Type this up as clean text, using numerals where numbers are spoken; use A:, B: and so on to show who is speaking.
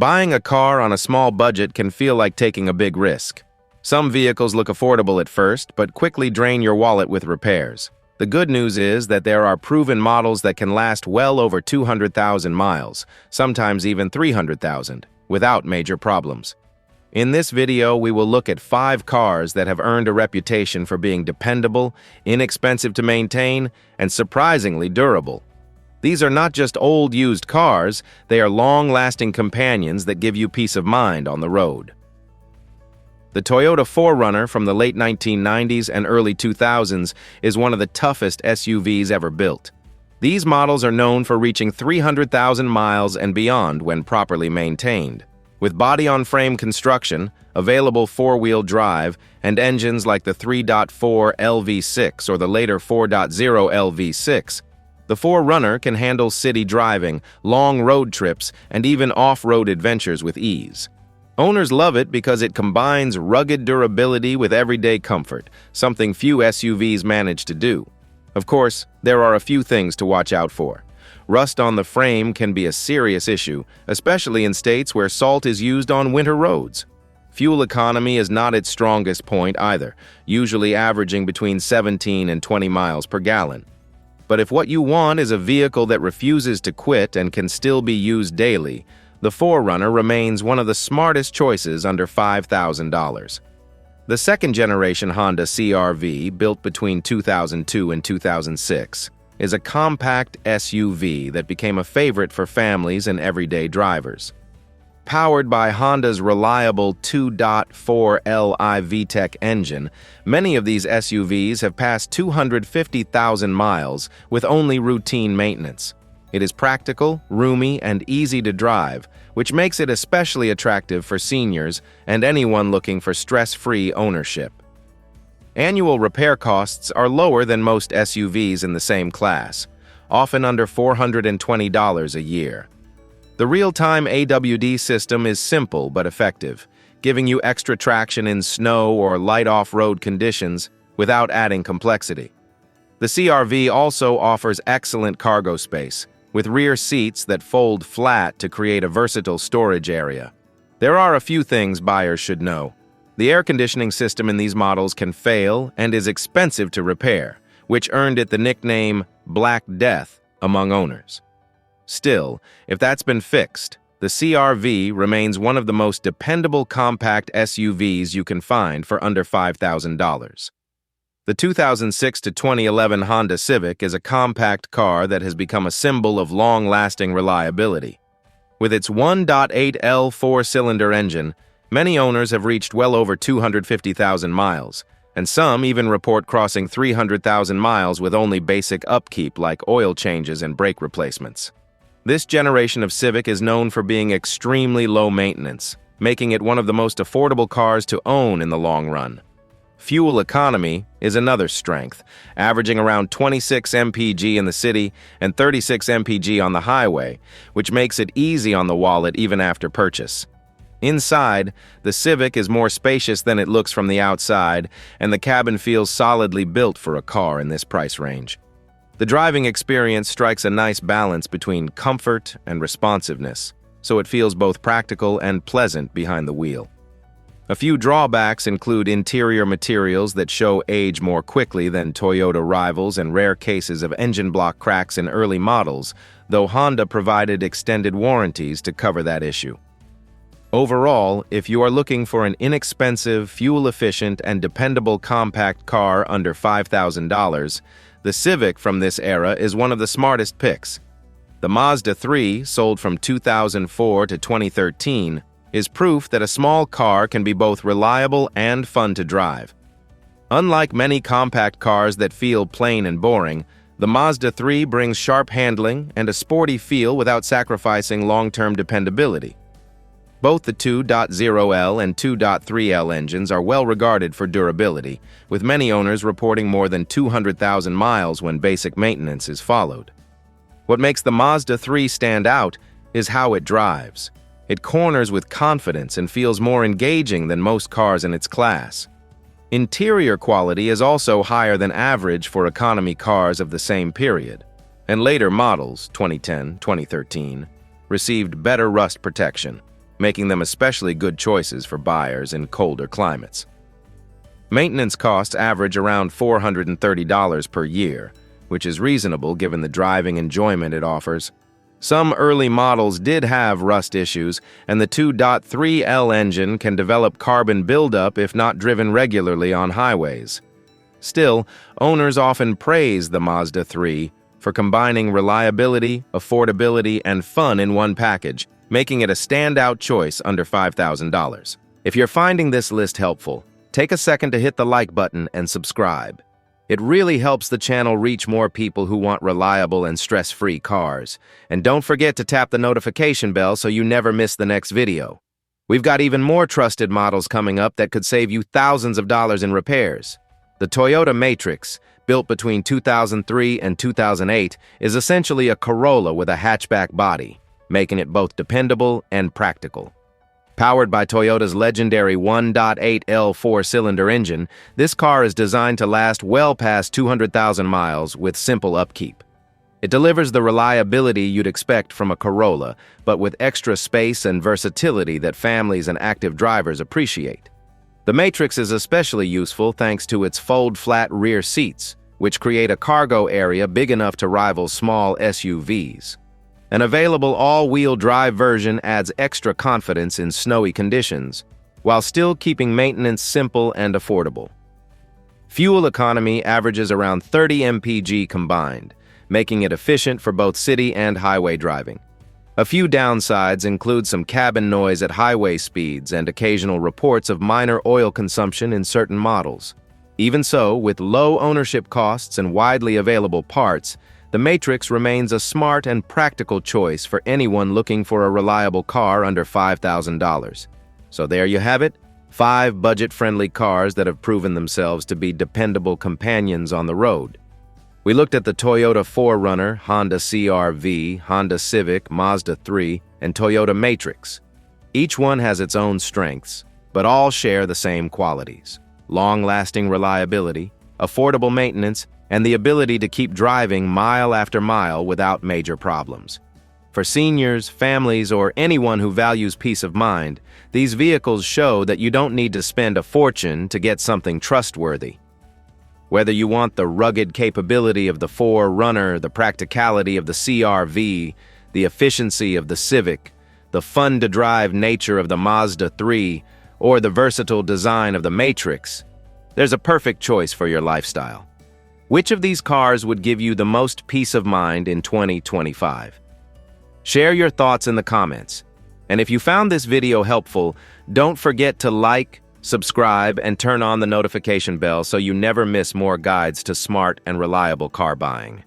A: Buying a car on a small budget can feel like taking a big risk. Some vehicles look affordable at first, but quickly drain your wallet with repairs. The good news is that there are proven models that can last well over 200,000 miles, sometimes even 300,000, without major problems. In this video, we will look at 5 cars that have earned a reputation for being dependable, inexpensive to maintain, and surprisingly durable. These are not just old used cars, they are long-lasting companions that give you peace of mind on the road. The Toyota 4Runner from the late 1990s and early 2000s is one of the toughest SUVs ever built. These models are known for reaching 300,000 miles and beyond when properly maintained. With body-on-frame construction, available 4-wheel drive, and engines like the 3.4 LV6 or the later 4.0 LV6, the 4Runner can handle city driving, long road trips, and even off-road adventures with ease. Owners love it because it combines rugged durability with everyday comfort, something few SUVs manage to do. Of course, there are a few things to watch out for. Rust on the frame can be a serious issue, especially in states where salt is used on winter roads. Fuel economy is not its strongest point either, usually averaging between 17 and 20 miles per gallon. But if what you want is a vehicle that refuses to quit and can still be used daily, the 4Runner remains one of the smartest choices under $5,000. The second-generation Honda CR-V, built between 2002 and 2006, is a compact SUV that became a favorite for families and everyday drivers. Powered by Honda's reliable 2.4 Li VTEC engine, many of these SUVs have passed 250,000 miles with only routine maintenance. It is practical, roomy, and easy to drive, which makes it especially attractive for seniors and anyone looking for stress-free ownership. Annual repair costs are lower than most SUVs in the same class, often under $420 a year. The real-time AWD system is simple but effective, giving you extra traction in snow or light off-road conditions without adding complexity. The CR-V also offers excellent cargo space, with rear seats that fold flat to create a versatile storage area. There are a few things buyers should know. The air conditioning system in these models can fail and is expensive to repair, which earned it the nickname Black Death among owners. Still, if that's been fixed, the CR-V remains one of the most dependable compact SUVs you can find for under $5,000. The 2006 to 2011 Honda Civic is a compact car that has become a symbol of long-lasting reliability. With its 1.8L four-cylinder engine, many owners have reached well over 250,000 miles, and some even report crossing 300,000 miles with only basic upkeep like oil changes and brake replacements. This generation of Civic is known for being extremely low maintenance, making it one of the most affordable cars to own in the long run. Fuel economy is another strength, averaging around 26 mpg in the city and 36 mpg on the highway, which makes it easy on the wallet even after purchase. Inside, the Civic is more spacious than it looks from the outside, and the cabin feels solidly built for a car in this price range. The driving experience strikes a nice balance between comfort and responsiveness, so it feels both practical and pleasant behind the wheel. A few drawbacks include interior materials that show age more quickly than Toyota rivals and rare cases of engine block cracks in early models, though Honda provided extended warranties to cover that issue. Overall, if you are looking for an inexpensive, fuel-efficient, and dependable compact car under $5,000, the Civic from this era is one of the smartest picks. The Mazda 3, sold from 2004 to 2013, is proof that a small car can be both reliable and fun to drive. Unlike many compact cars that feel plain and boring, the Mazda 3 brings sharp handling and a sporty feel without sacrificing long-term dependability. Both the 2.0L and 2.3L engines are well regarded for durability, with many owners reporting more than 200,000 miles when basic maintenance is followed. What makes the Mazda 3 stand out is how it drives. It corners with confidence and feels more engaging than most cars in its class. Interior quality is also higher than average for economy cars of the same period, and later models, 2010, 2013, received better rust protection, making them especially good choices for buyers in colder climates. Maintenance costs average around $430 per year, which is reasonable given the driving enjoyment it offers. Some early models did have rust issues, and the 2.3L engine can develop carbon buildup if not driven regularly on highways. Still, owners often praise the Mazda 3 for combining reliability, affordability, and fun in one package, making it a standout choice under $5,000. If you're finding this list helpful, take a second to hit the like button and subscribe. It really helps the channel reach more people who want reliable and stress-free cars. And don't forget to tap the notification bell so you never miss the next video. We've got even more trusted models coming up that could save you thousands of dollars in repairs. The Toyota Matrix, built between 2003 and 2008, is essentially a Corolla with a hatchback body, making it both dependable and practical. Powered by Toyota's legendary 1.8L four-cylinder engine, this car is designed to last well past 200,000 miles with simple upkeep. It delivers the reliability you'd expect from a Corolla, but with extra space and versatility that families and active drivers appreciate. The Matrix is especially useful thanks to its fold-flat rear seats, which create a cargo area big enough to rival small SUVs. An available all-wheel drive version adds extra confidence in snowy conditions, while still keeping maintenance simple and affordable. Fuel economy averages around 30 mpg combined, making it efficient for both city and highway driving. A few downsides include some cabin noise at highway speeds and occasional reports of minor oil consumption in certain models. Even so, with low ownership costs and widely available parts, the Matrix remains a smart and practical choice for anyone looking for a reliable car under $5,000. So there you have it, 5 budget-friendly cars that have proven themselves to be dependable companions on the road. We looked at the Toyota 4Runner, Honda CR-V, Honda Civic, Mazda 3, and Toyota Matrix. Each one has its own strengths, but all share the same qualities: long-lasting reliability, affordable maintenance, and the ability to keep driving mile after mile without major problems. For seniors, families, or anyone who values peace of mind, these vehicles show that you don't need to spend a fortune to get something trustworthy. Whether you want the rugged capability of the 4Runner, the practicality of the CR-V, the efficiency of the Civic, the fun-to-drive nature of the Mazda 3, or the versatile design of the Matrix, there's a perfect choice for your lifestyle. Which of these cars would give you the most peace of mind in 2025? Share your thoughts in the comments. And if you found this video helpful, don't forget to like, subscribe, and turn on the notification bell so you never miss more guides to smart and reliable car buying.